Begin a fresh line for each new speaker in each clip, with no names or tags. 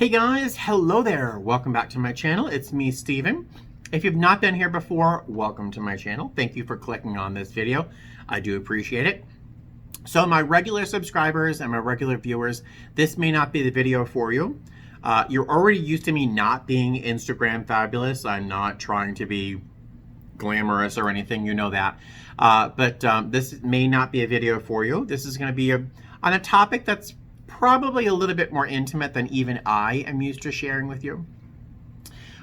Hey guys, hello there. Welcome back to my channel. It's me, Steven. If you've not been here before, welcome to my channel. Thank you for clicking on this video. I do appreciate it. So my regular subscribers and my regular viewers, this may not be the video for you. You're already used to me not being Instagram fabulous. I'm not trying to be glamorous or anything, you know that. But this may not be a video for you. This is going to be on a topic that's probably a little bit more intimate than even I am used to sharing with you.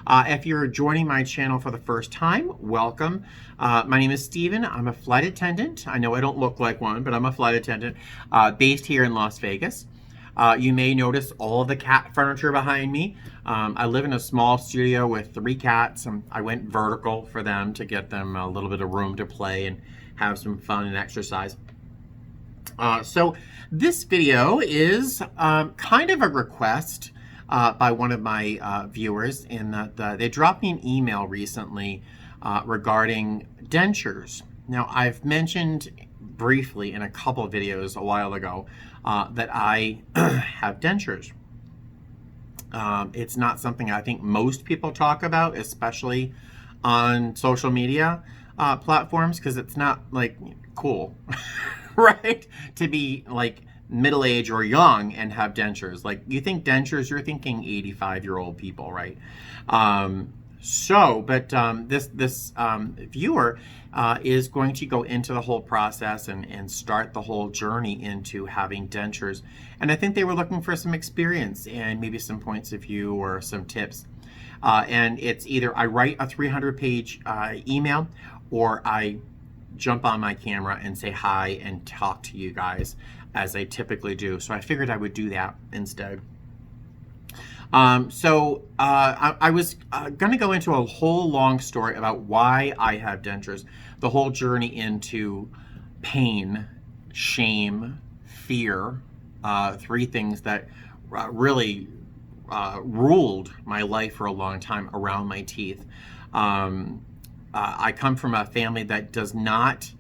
If you're joining my channel for the first time, welcome. My name is Steven. I'm a flight attendant. I know I don't look like one, but I'm a flight attendant based here in Las Vegas. You may notice all of the cat furniture behind me. I live in a small studio with 3 cats, and I went vertical for them to get them a little bit of room to play and have some fun and exercise. So this video is kind of a request by one of my viewers in that they dropped me an email recently regarding dentures. Now, I've mentioned briefly in a couple of videos a while ago that I have dentures. It's not something I think most people talk about, especially on social media platforms, because it's not like cool. Right? To be like middle-aged or young and have dentures. Like, you think dentures, you're thinking 85-year-old people, right? This viewer is going to go into the whole process and start the whole journey into having dentures. And I think they were looking for some experience and maybe some points of view or some tips. And it's either I write a 300-page email, or I jump on my camera and say hi and talk to you guys as I typically do. So I figured I would do that instead. I was going to go into a whole long story about why I have dentures, the whole journey into pain, shame, fear, 3 things that really ruled my life for a long time around my teeth. I come from a family that does not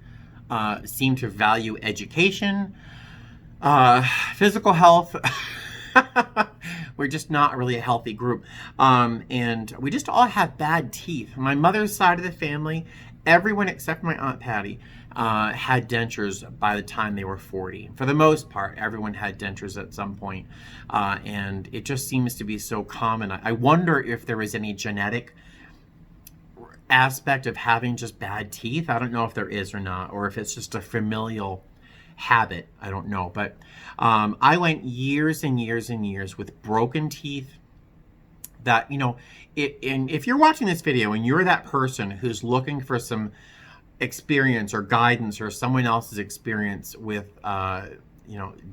seem to value education, physical health. We're just not really a healthy group. And we just all have bad teeth. My mother's side of the family, everyone except my Aunt Patty had dentures by the time they were 40. For the most part, everyone had dentures at some point. And it just seems to be so common. I wonder if there is any genetic aspect of having just bad teeth. I don't know if there is or not, or if it's just a familial habit. I don't know. But I went years and years and years with broken teeth that, you know, and if you're watching this video and you're that person who's looking for some experience or guidance or someone else's experience with,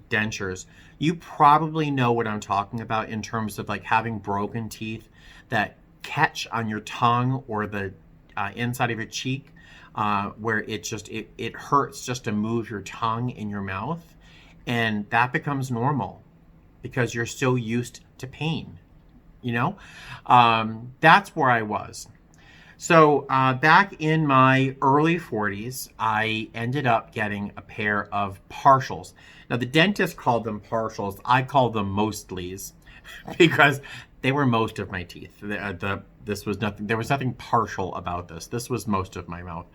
dentures, you probably know what I'm talking about in terms of like having broken teeth that catch on your tongue or the inside of your cheek, where it hurts just to move your tongue in your mouth, and that becomes normal because you're so used to pain, you know. That's where I was. So back in my early 40s, I ended up getting a pair of partials. Now the dentist called them partials. I called them mostlies because they were most of my teeth. This was nothing. There was nothing partial about this. This was most of my mouth.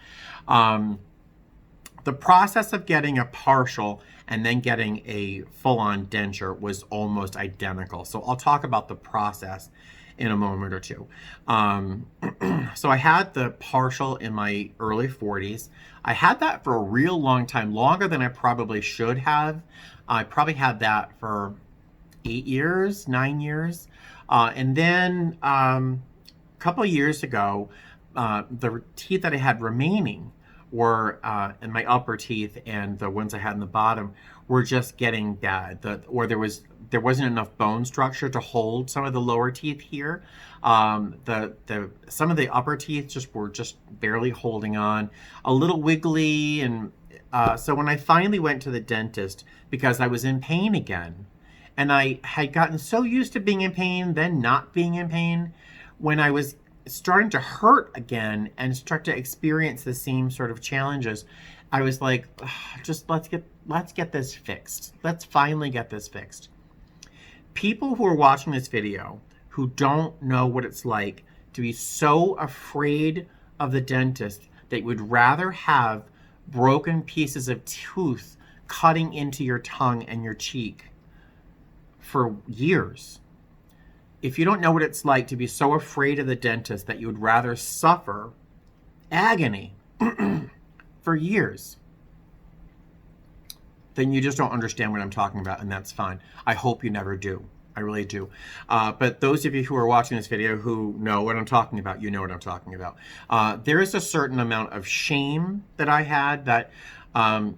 The process of getting a partial and then getting a full-on denture was almost identical. So I'll talk about the process in a moment or two. So I had the partial in my early 40s. I had that for a real long time, longer than I probably should have. I probably had that for 8 years, 9 years. And then a couple of years ago, the teeth that I had remaining were, in my upper teeth, and the ones I had in the bottom were just getting bad. There wasn't enough bone structure to hold some of the lower teeth here. Some of the upper teeth were just barely holding on, a little wiggly, and so when I finally went to the dentist, because I was in pain again, and I had gotten so used to being in pain, then not being in pain, when I was starting to hurt again and start to experience the same sort of challenges, I was like, just let's get this fixed. Let's finally get this fixed. People who are watching this video who don't know what it's like to be so afraid of the dentist that you would rather have broken pieces of tooth cutting into your tongue and your cheek for years. If you don't know what it's like to be so afraid of the dentist that you would rather suffer agony for years, then you just don't understand what I'm talking about, and that's fine. I hope you never do. I really do. But those of you who are watching this video who know what I'm talking about, you know what I'm talking about. There is a certain amount of shame that I had, that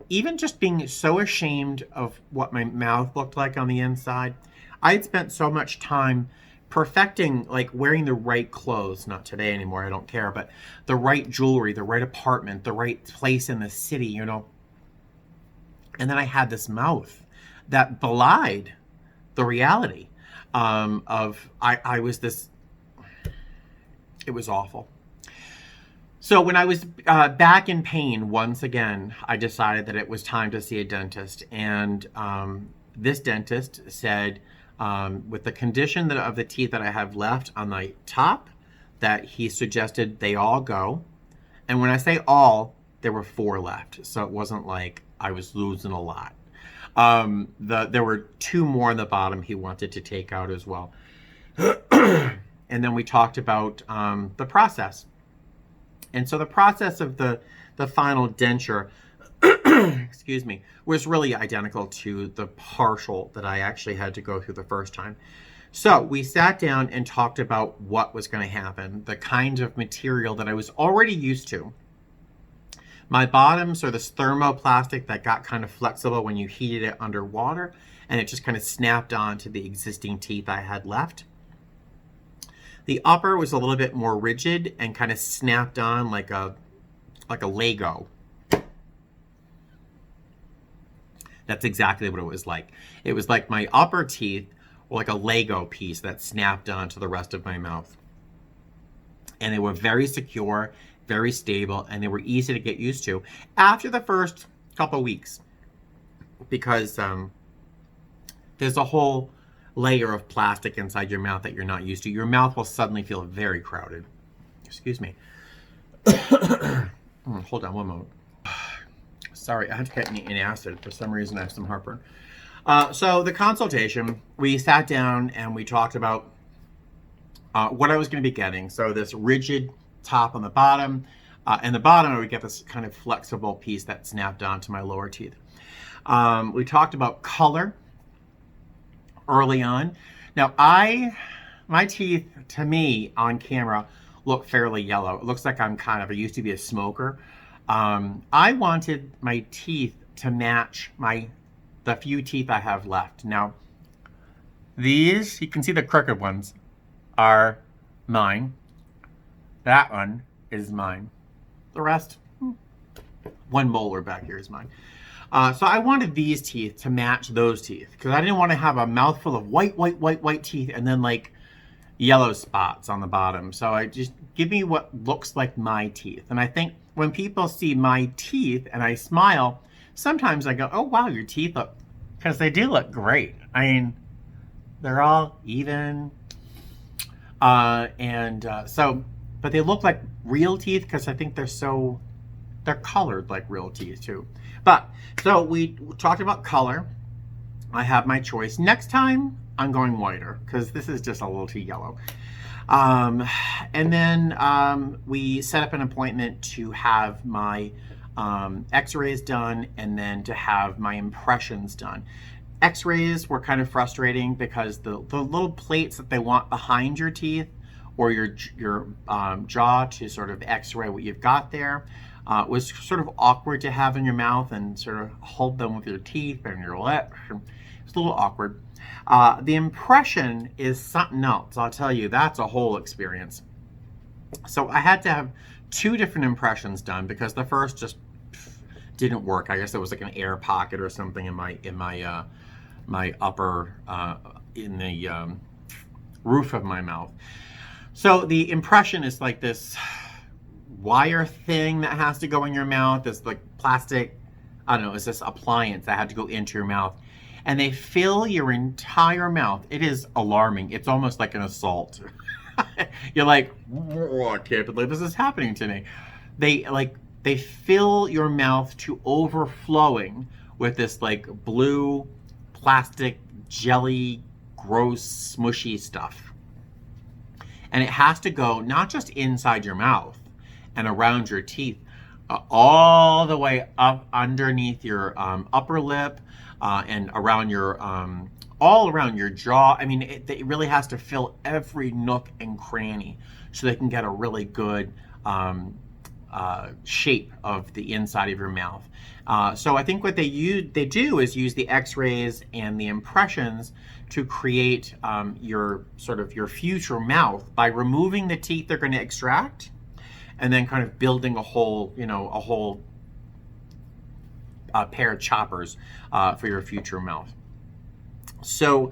even just being so ashamed of what my mouth looked like on the inside, I had spent so much time perfecting, like wearing the right clothes, not today anymore, I don't care, but the right jewelry, the right apartment, the right place in the city, you know. And then I had this mouth that belied the reality of I was this, it was awful. So when I was back in pain once again, I decided that it was time to see a dentist. And this dentist said, with the condition of the teeth that I have left on the top, that he suggested they all go. And when I say all, there were 4 left. So it wasn't like I was losing a lot. There were 2 more on the bottom he wanted to take out as well. And then we talked about the process. And so the process of the final denture, excuse me, was really identical to the partial that I actually had to go through the first time. So we sat down and talked about what was going to happen, the kind of material that I was already used to. My bottoms are this thermoplastic that got kind of flexible when you heated it underwater, and it just kind of snapped on to the existing teeth I had left. The upper was a little bit more rigid and kind of snapped on like a Lego. That's exactly what it was like. It was like my upper teeth were like a Lego piece that snapped onto the rest of my mouth. And they were very secure, very stable, and they were easy to get used to after the first couple weeks, because there's a whole layer of plastic inside your mouth that you're not used to. Your mouth will suddenly feel very crowded. Excuse me. Hold on one moment. Sorry, I had to get an acid. For some reason, I have some heartburn. So the consultation, we sat down and we talked about what I was going to be getting. So this rigid top on the bottom, and the bottom I would get this kind of flexible piece that snapped onto my lower teeth. We talked about color early on. Now my teeth, to me on camera, look fairly yellow. It looks like I used to be a smoker. I wanted my teeth to match the few teeth I have left. Now, these, you can see the crooked ones are mine. That one is mine. The rest, one molar back here is mine. So I wanted these teeth to match those teeth, because I didn't want to have a mouthful of white teeth and then like yellow spots on the bottom. So I just, give me what looks like my teeth. And I think when people see my teeth and I smile, sometimes I go, oh wow, your teeth look, because they do look great. I mean, they're all even. But they look like real teeth because I think they're colored like real teeth too. But, so we talked about color. I have my choice. Next time, I'm going whiter because this is just a little too yellow. And then we set up an appointment to have my x-rays done and then to have my impressions done. X-rays were kind of frustrating because the little plates that they want behind your teeth or your jaw to sort of x-ray what you've got there was sort of awkward to have in your mouth and sort of hold them with your teeth and your lip. It's a little awkward. The impression is something else. I'll tell you, that's a whole experience. So I had to have 2 different impressions done because the first just didn't work. I guess there was like an air pocket or something in my upper in the roof of my mouth. So the impression is like this wire thing that has to go in your mouth. This like plastic, I don't know, it's this appliance that had to go into your mouth. and they fill your entire mouth. It is alarming. It's almost like an assault. You're like, oh, I can't believe this is happening to me. They fill your mouth to overflowing with this like blue plastic jelly, gross, smushy stuff. And it has to go not just inside your mouth and around your teeth, all the way up underneath your upper lip and around your all around your jaw. I mean, it really has to fill every nook and cranny so they can get a really good shape of the inside of your mouth. So I think what they do is use the X-rays and the impressions to create your future mouth by removing the teeth they're going to extract, and then kind of building a whole pair of choppers for your future mouth. So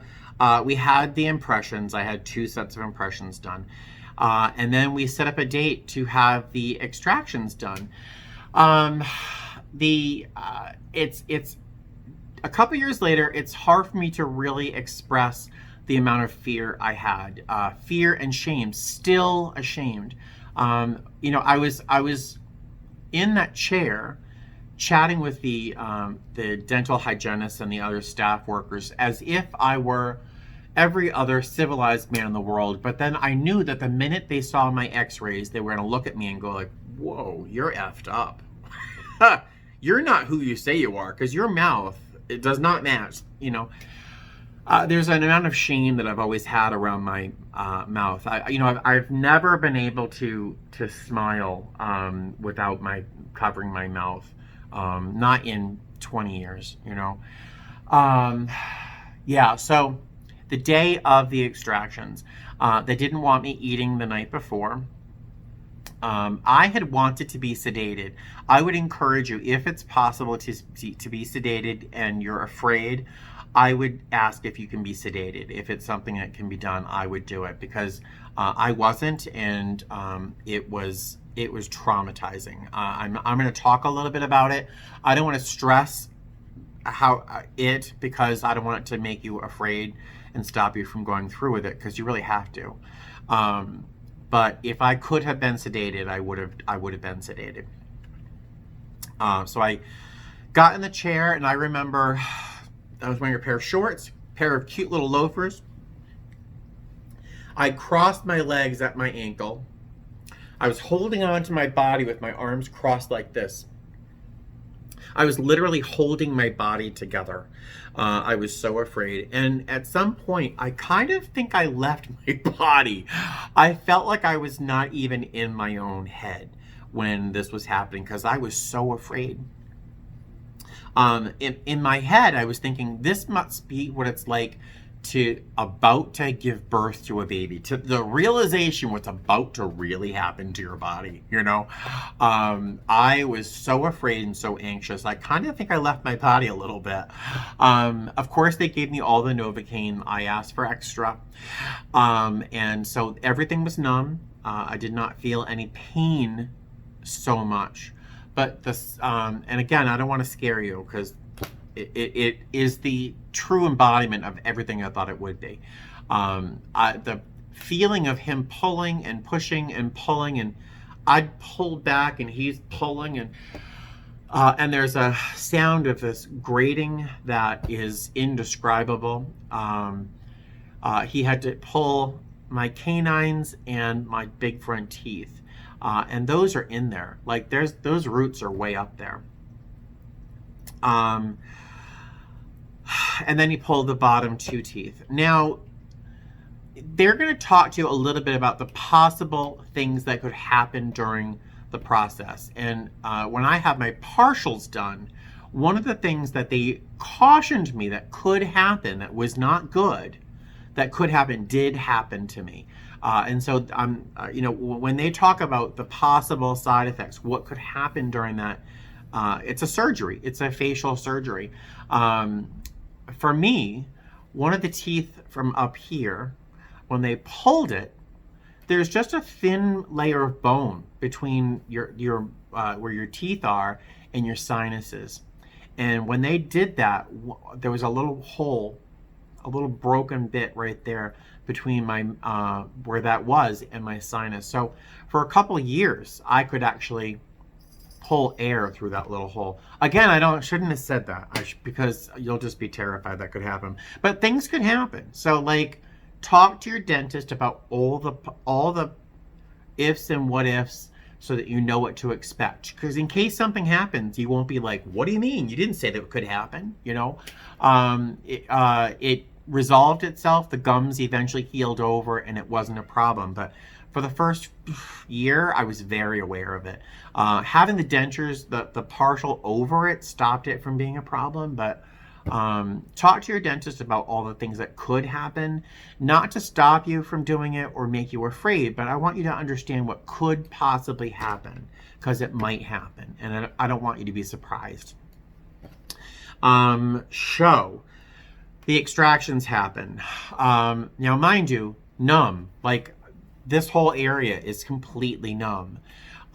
we had the impressions. I had 2 sets of impressions done. And then we set up a date to have the extractions done. It's a couple years later, it's hard for me to really express the amount of fear I had. Fear and shame, still ashamed. I was in that chair chatting with the dental hygienist and the other staff workers as if I were every other civilized man in the world. But then I knew that the minute they saw my X-rays, they were going to look at me and go like, whoa, you're effed up. You're not who you say you are, because your mouth, it does not match, There's an amount of shame that I've always had around my mouth. I've never been able to smile without covering my mouth. Not in 20 years, Yeah, so the day of the extractions, they didn't want me eating the night before. I had wanted to be sedated. I would encourage you, if it's possible to be sedated and you're afraid, I would ask if you can be sedated. If it's something that can be done, I would do it, because I wasn't, and it was traumatizing. I'm going to talk a little bit about it. I don't want to stress because I don't want it to make you afraid and stop you from going through with it, because you really have to. But if I could have been sedated, I would have been sedated. So I got in the chair, and I remember I was wearing a pair of shorts, pair of cute little loafers. I crossed my legs at my ankle. I was holding on to my body with my arms crossed like this. I was literally holding my body together. I was so afraid. And at some point, I kind of think I left my body. I felt like I was not even in my own head when this was happening, because I was so afraid. In my head, I was thinking, this must be what it's like about to give birth to a baby, to the realization what's about to really happen to your body, I was so afraid and so anxious. I kind of think I left my body a little bit. Of course, they gave me all the Novocaine. I asked for extra. And so everything was numb. I did not feel any pain so much. But this, and again, I don't want to scare you, because it is the true embodiment of everything I thought it would be. The feeling of him pulling and pushing and pulling, and I'd pull back and he's pulling, and there's a sound of this grating that is indescribable. He had to pull my canines and my big front teeth, and those are in there. Like those roots are way up there. And then he pulled the bottom 2 teeth. Now, they're going to talk to you a little bit about the possible things that could happen during the process. And when I have my partials done, one of the things that they cautioned me that could happen, that was not good, that could happen, did happen to me. And so, when they talk about the possible side effects, what could happen during that, it's a surgery. It's a facial surgery. For me, one of the teeth from up here, when they pulled it, there's just a thin layer of bone between your where your teeth are and your sinuses. And when they did that, there was a little hole, a little broken bit right there between my where that was and my sinus. So for a couple of years, I could actually pull air through that little hole. Again, shouldn't have said that because you'll just be terrified that could happen. But things could happen. So like, talk to your dentist about all the ifs and what ifs, so that you know what to expect. Because in case something happens, you won't be like, "What do you mean? You didn't say that it could happen." You know, it resolved itself. The gums eventually healed over, and it wasn't a problem. But for the first year, I was very aware of it. Having the dentures, the partial over it, stopped it from being a problem. But talk to your dentist about all the things that could happen, not to stop you from doing it or make you afraid, but I want you to understand what could possibly happen, because it might happen, and I don't want you to be surprised. So the extractions happen. Now, mind you, numb. Like, this whole area is completely numb.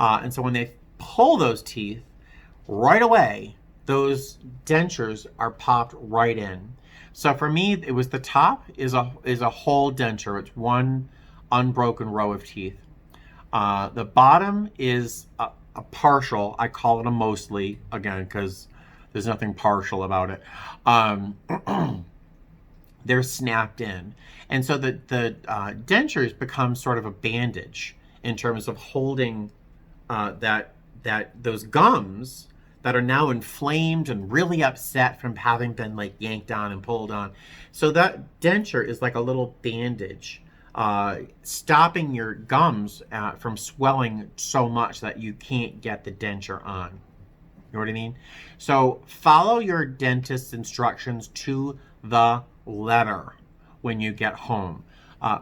And so when they pull those teeth, right away, those dentures are popped right in. So for me, it was the top is a whole denture. It's one unbroken row of teeth. The bottom is a partial. I call it a mostly, again, because there's nothing partial about it. They're snapped in. And so the dentures become sort of a bandage in terms of holding those gums that are now inflamed and really upset from having been like yanked on and pulled on. So that denture is like a little bandage, stopping your gums from swelling so much that you can't get the denture on. You know what I mean? So follow your dentist's instructions to the letter when you get home.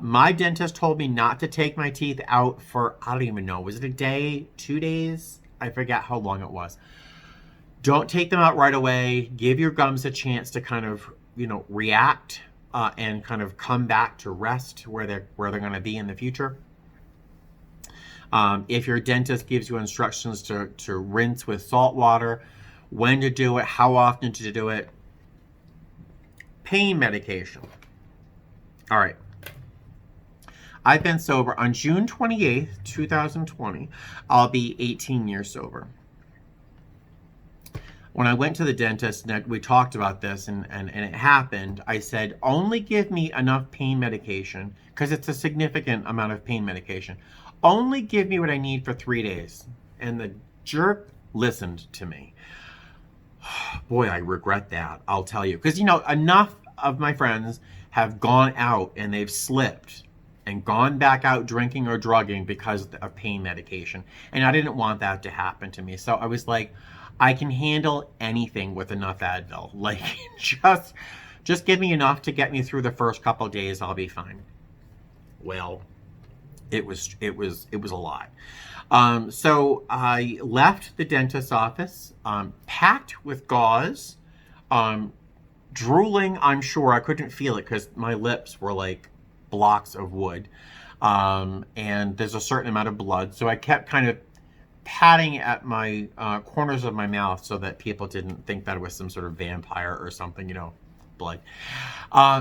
My dentist told me not to take my teeth out for, I don't even know, was it a day, 2 days? I forget how long it was. Don't take them out right away. Give your gums a chance to kind of, react and kind of come back to rest where they're going to be in the future. If your dentist gives you instructions to rinse with salt water, when to do it, how often to do it. Pain medication. All right. I've been sober. On June 28th, 2020, I'll be 18 years sober. When I went to the dentist and we talked about this and it happened, I said, only give me enough pain medication, because it's a significant amount of pain medication. Only give me what I need for 3 days. And the jerk listened to me. Boy, I regret that, I'll tell you. Because, enough of my friends have gone out and they've slipped and gone back out drinking or drugging because of pain medication. And I didn't want that to happen to me. So I was like, I can handle anything with enough Advil. Like, just give me enough to get me through the first couple of days. I'll be fine. Well, it was a lot. So I left the dentist's office, packed with gauze, drooling. I'm sure I couldn't feel it because my lips were like blocks of wood, and there's a certain amount of blood. So I kept kind of patting at my corners of my mouth so that people didn't think that it was some sort of vampire or something, blood.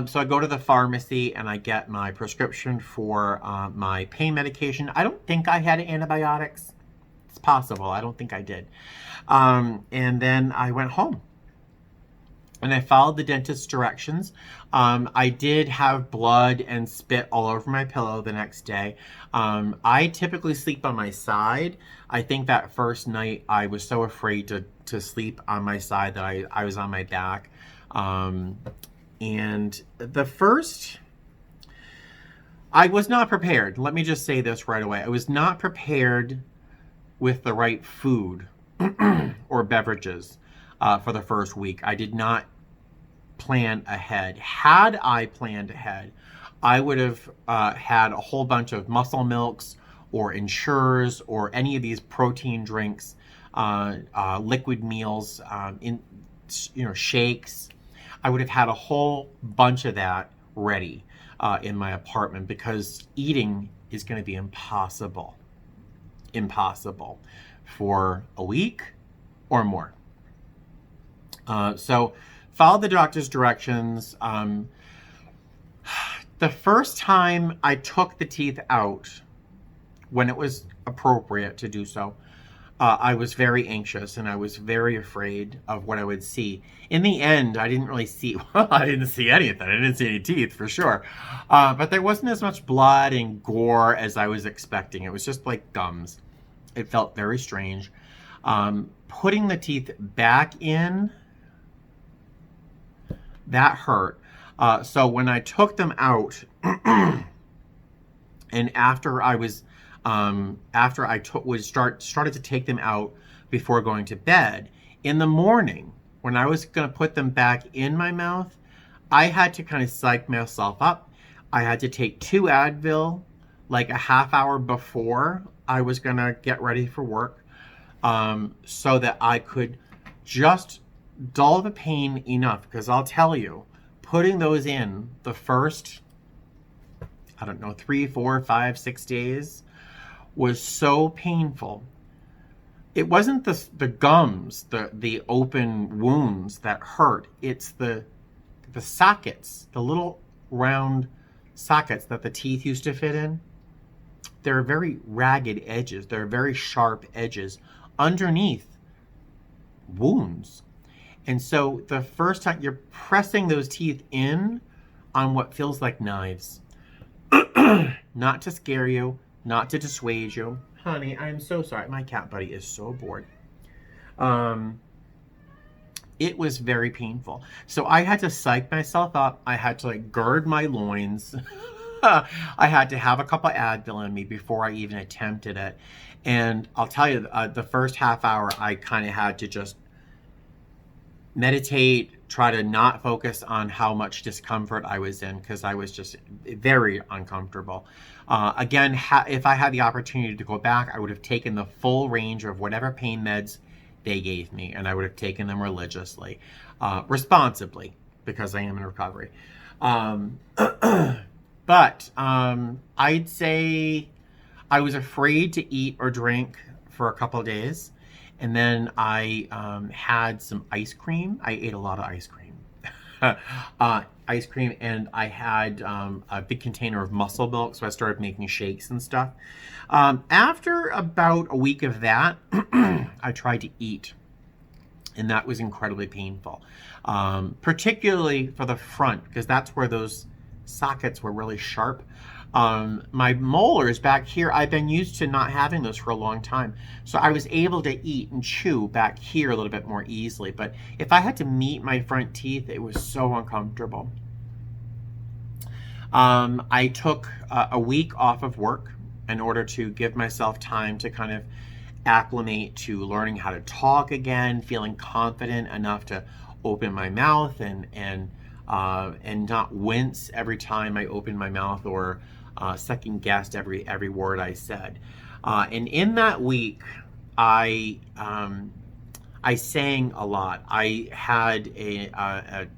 So I go to the pharmacy and I get my prescription for my pain medication. I don't think I had antibiotics. It's possible. I don't think I did. And then I went home. And I followed the dentist's directions. I did have blood and spit all over my pillow the next day. I typically sleep on my side. I think that first night I was so afraid to sleep on my side that I was on my back. And I was not prepared. Let me just say this right away. I was not prepared with the right food or beverages for the first week. I did not plan ahead. Had I planned ahead, I would have had a whole bunch of muscle milks or Ensures or any of these protein drinks, liquid meals, shakes. I would have had a whole bunch of that ready in my apartment, because eating is going to be impossible for a week or more. So follow the doctor's directions. The first time I took the teeth out, when it was appropriate to do so, I was very anxious and I was very afraid of what I would see. In the end, I didn't really see, well, I didn't see anything. I didn't see any teeth for sure. But there wasn't as much blood and gore as I was expecting. It was just like gums. It felt very strange. Putting the teeth back in, that hurt. So when I took them out, and after I was started to take them out before going to bed, in the morning when I was going to put them back in my mouth, I had to kind of psych myself up. I had to take 2 Advil like a half hour before I was going to get ready for work, so that I could just dull the pain enough. Because I'll tell you, putting those in the first, I don't know, 3, 4, 5, 6 days was so painful. It wasn't the gums, the open wounds that hurt. It's the sockets, the little round sockets that the teeth used to fit in. They're very ragged edges. They're very sharp edges underneath wounds. And so the first time you're pressing those teeth in on what feels like knives, not to scare you, not to dissuade you. Honey, I'm so sorry. My cat buddy is so bored. It was very painful. So I had to psych myself up. I had to like gird my loins. I had to have a couple of Advil in me before I even attempted it. And I'll tell you, the first half hour, I kind of had to just meditate, try to not focus on how much discomfort I was in, because I was just very uncomfortable. Again, if I had the opportunity to go back, I would have taken the full range of whatever pain meds they gave me, and I would have taken them religiously, responsibly, because I am in recovery. But I'd say I was afraid to eat or drink for a couple of days. And then I had some ice cream. I ate a lot of ice cream. Ice cream, and I had a big container of muscle milk, so I started making shakes and stuff. After about a week of that, I tried to eat, and that was incredibly painful, particularly for the front, because that's where those sockets were really sharp. My molars back here, I've been used to not having those for a long time. So I was able to eat and chew back here a little bit more easily. But if I had to meet my front teeth, it was so uncomfortable. I took a week off of work in order to give myself time to kind of acclimate to learning how to talk again, feeling confident enough to open my mouth and not wince every time I opened my mouth, or second guessed every word I said. And in that week, I sang a lot. I had a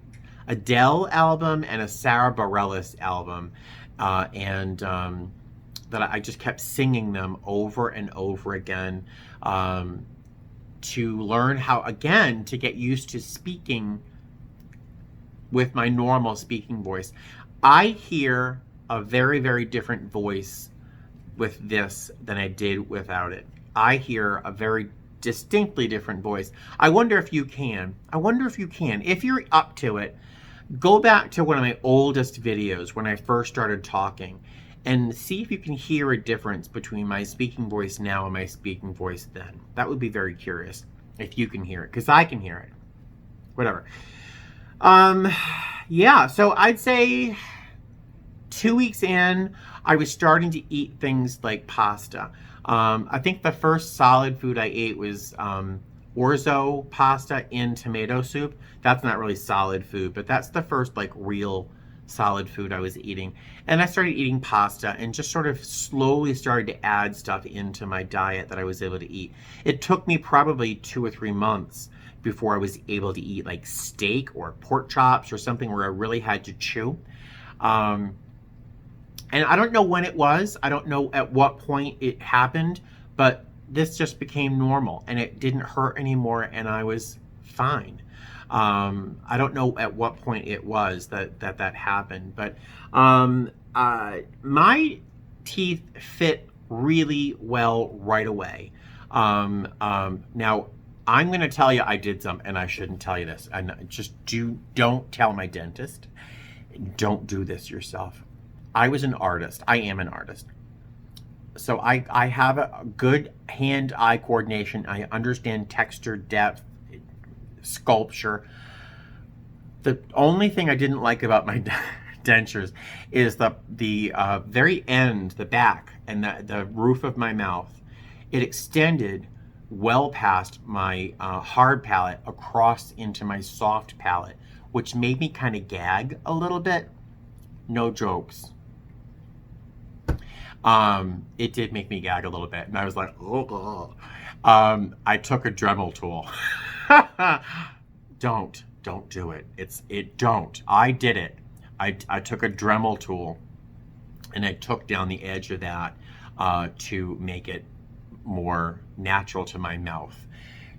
Adele album and a Sarah Bareilles album, and that I just kept singing them over and over again, to learn how, again, to get used to speaking with my normal speaking voice. I hear a very, very different voice with this than I did without it. I hear a very distinctly different voice. I wonder if you can. If you're up to it, go back to one of my oldest videos when I first started talking and see if you can hear a difference between my speaking voice now and my speaking voice then. That would be very curious if you can hear it, because I can hear it. Whatever. Yeah, so I'd say 2 weeks in, I was starting to eat things like pasta. I think the first solid food I ate was orzo pasta in tomato soup. That's not really solid food, but that's the first like real solid food I was eating. And I started eating pasta and just sort of slowly started to add stuff into my diet that I was able to eat. It took me probably 2 or 3 months before I was able to eat like steak or pork chops or something where I really had to chew. And I don't know when it was. I don't know at what point it happened, but this just became normal and it didn't hurt anymore and I was fine. I don't know at what point it was that happened, but my teeth fit really well right away. Now, I'm going to tell you I did something, and I shouldn't tell you this. And don't tell my dentist. Don't do this yourself. I was an artist. I am an artist. So I have a good hand-eye coordination. I understand texture, depth, sculpture. The only thing I didn't like about my dentures is the very end, the back, and the roof of my mouth. It extended well past my hard palate across into my soft palate, which made me kind of gag a little bit. No jokes. It did make me gag a little bit, and I was like, oh. I took a Dremel tool. Don't do it. Don't. I did it. I took a Dremel tool, and I took down the edge of that to make it more natural to my mouth.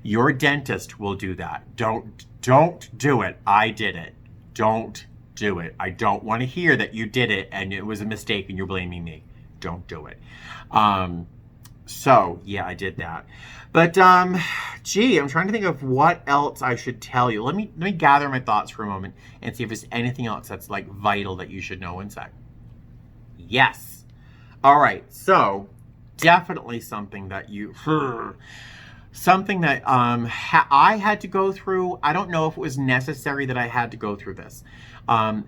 Your dentist will do that. Don't do it. I did it. Don't do it. I don't want to hear that you did it and it was a mistake and you're blaming me. Don't do it. So yeah, I did that. But gee, I'm trying to think of what else I should tell you. Let me gather my thoughts for a moment and see if there's anything else that's like vital that you should know inside. Yes. All right. So definitely something that something that I had to go through. I don't know if it was necessary that I had to go through this.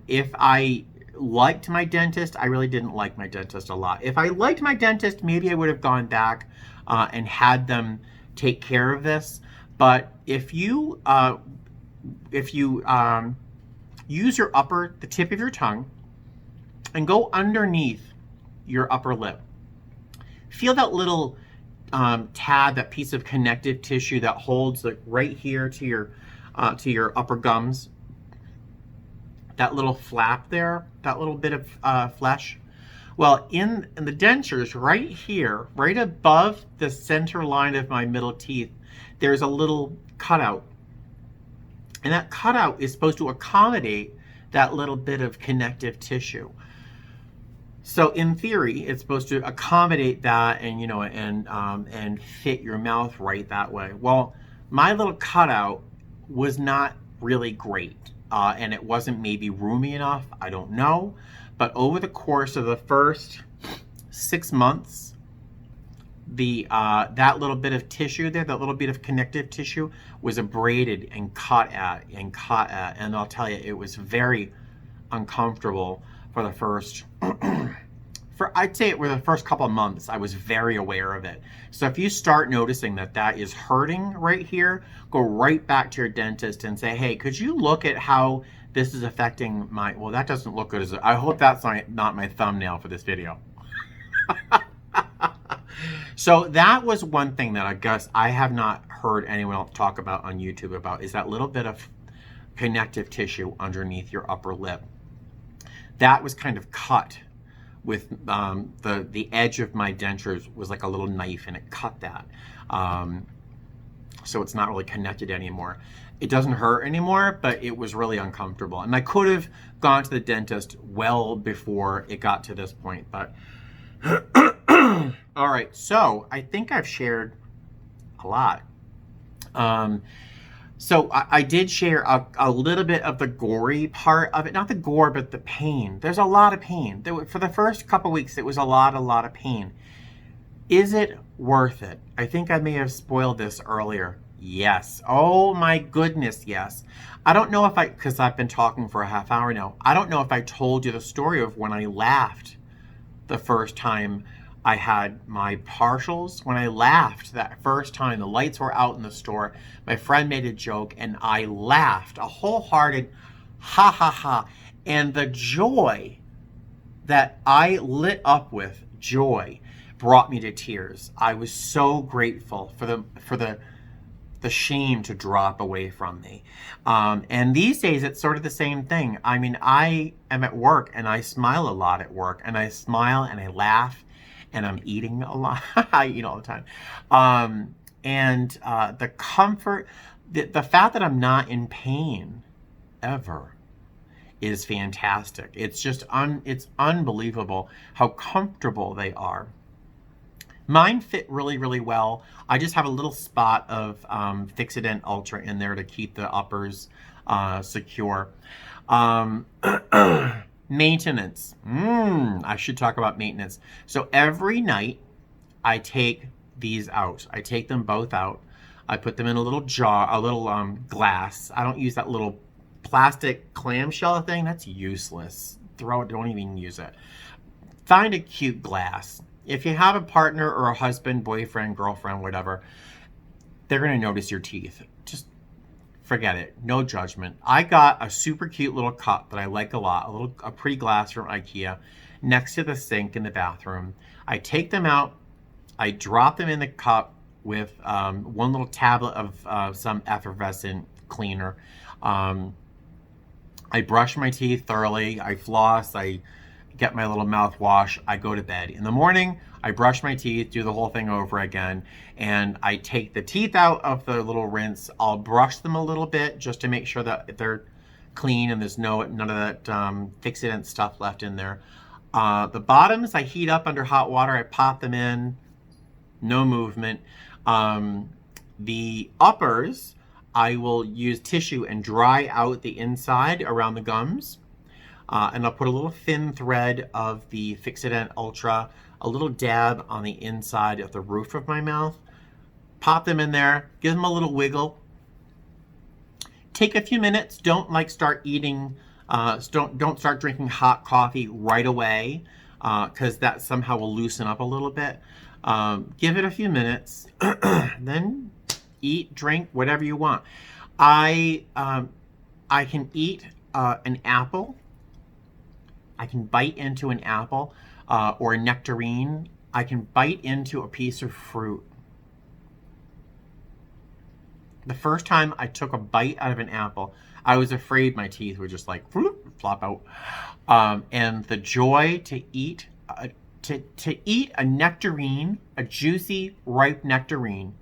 If I liked my dentist, I really didn't like my dentist a lot. If I liked my dentist, maybe I would have gone back and had them take care of this. But if you use the tip of your tongue and go underneath your upper lip, feel that little tab, that piece of connective tissue that holds like right here to your upper gums. That little flap there, that little bit of flesh. Well, in the dentures, right here, right above the center line of my middle teeth, there's a little cutout. And that cutout is supposed to accommodate that little bit of connective tissue. So in theory, it's supposed to accommodate that and, and fit your mouth right that way. Well, my little cutout was not really great. And it wasn't maybe roomy enough. I don't know. But over the course of the first 6 months, that little bit of tissue there, that little bit of connective tissue was abraded and cut at. And I'll tell you, it was very uncomfortable for the first, I'd say it were the first couple of months. I was very aware of it. So if you start noticing that is hurting right here, go right back to your dentist and say, hey, could you look at how this is affecting my, well, that doesn't look good. I hope that's not my thumbnail for this video. So that was one thing that I guess I have not heard anyone else talk about on YouTube about, is that little bit of connective tissue underneath your upper lip. That was kind of cut with the edge of my dentures was like a little knife, and it cut that. So it's not really connected anymore. It doesn't hurt anymore, but it was really uncomfortable. And I could have gone to the dentist well before it got to this point, but all right, so I think I've shared a lot. So I did share a little bit of the gory part of it. Not the gore, but the pain. There's a lot of pain. For the first couple weeks, it was a lot of pain. Is it worth it? I think I may have spoiled this earlier. Yes. Oh my goodness, yes. I don't know if because I've been talking for a half hour now. I don't know if I told you the story of when I laughed the first time I had my partials. When I laughed that first time, the lights were out in the store, my friend made a joke and I laughed, a wholehearted ha ha ha. And the joy that I lit up with, joy, brought me to tears. I was so grateful for the shame to drop away from me. And these days it's sort of the same thing. I mean, I am at work and I smile a lot at work, and I smile and I laugh. And I'm eating a lot. I eat all the time. And the comfort, the fact that I'm not in pain ever is fantastic. It's just it's unbelievable how comfortable they are. Mine fit really, really well. I just have a little spot of Fixodent Ultra in there to keep the uppers secure. Maintenance. I should talk about maintenance. So every night I take these out. I take them both out. I put them in a little jar, a little glass. I don't use that little plastic clamshell thing. That's useless. Throw it, don't even use it. Find a cute glass. If you have a partner or a husband, boyfriend, girlfriend, whatever, they're going to notice your teeth. Just forget it. No judgment. I got a super cute little cup that I like a lot, a pretty glass from IKEA, next to the sink in the bathroom. I take them out. I drop them in the cup with one little tablet of some effervescent cleaner. I brush my teeth thoroughly. I floss. I get my little mouthwash. I go to bed. In the morning, I brush my teeth, do the whole thing over again, and I take the teeth out of the little rinse. I'll brush them a little bit just to make sure that they're clean and there's none of that Fixodent stuff left in there. The bottoms, I heat up under hot water. I pop them in. No movement. The uppers, I will use tissue and dry out the inside around the gums. And I'll put a little thin thread of the Fixodent Ultra, a little dab on the inside of the roof of my mouth. Pop them in there, give them a little wiggle. Take a few minutes. Don't start eating, don't start drinking hot coffee right away, because that somehow will loosen up a little bit. Give it a few minutes, then eat, drink, whatever you want. I can eat an apple. I can bite into an apple or a nectarine. I can bite into a piece of fruit. The first time I took a bite out of an apple, I was afraid my teeth would just like flop out. And the joy to eat a nectarine, a juicy, ripe nectarine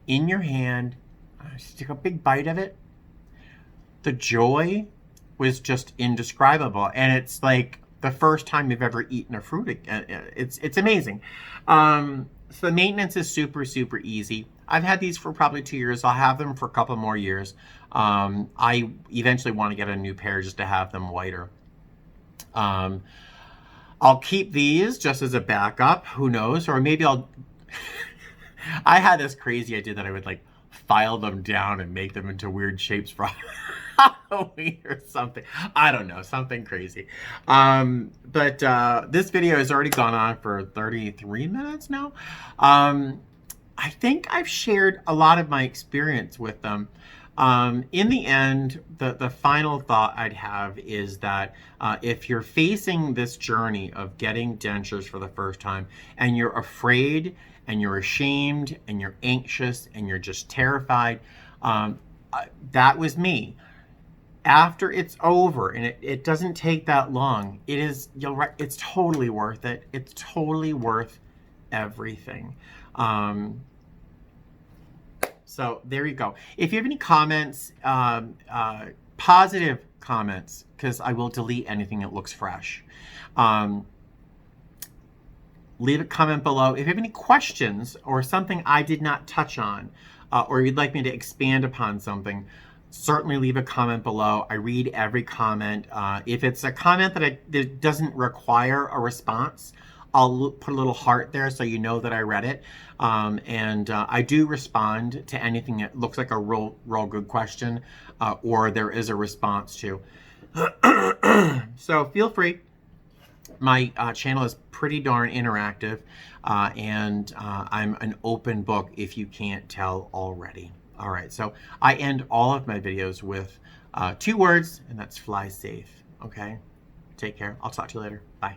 in your hand, just take a big bite of it. The joy was just indescribable. And it's like the first time you've ever eaten a fruit. It's amazing. So the maintenance is super, super easy. I've had these for probably 2 years. I'll have them for a couple more years. I eventually want to get a new pair just to have them whiter. I'll keep these just as a backup. Who knows? Or maybe I'll... I had this crazy idea that I would like file them down and make them into weird shapes for Halloween or something. I don't know, something crazy. But this video has already gone on for 33 minutes now. I think I've shared a lot of my experience with them. In the end, the final thought I'd have is that if you're facing this journey of getting dentures for the first time and you're afraid and you're ashamed and you're anxious and you're just terrified, that was me. After it's over, and it doesn't take that long, it's totally worth it. It's totally worth everything. So there you go. If you have any comments, positive comments, because I will delete anything that looks fresh, leave a comment below. If you have any questions or something I did not touch on, or you'd like me to expand upon something, certainly leave a comment below. I read every comment. If it's a comment that doesn't require a response, I'll put a little heart there so you know that I read it. And I do respond to anything that looks like a real good question, or there is a response to. So feel free. My channel is pretty darn interactive, and I'm an open book if you can't tell already. All right, so I end all of my videos with 2 words, and that's fly safe. Okay? Take care. I'll talk to you later. Bye.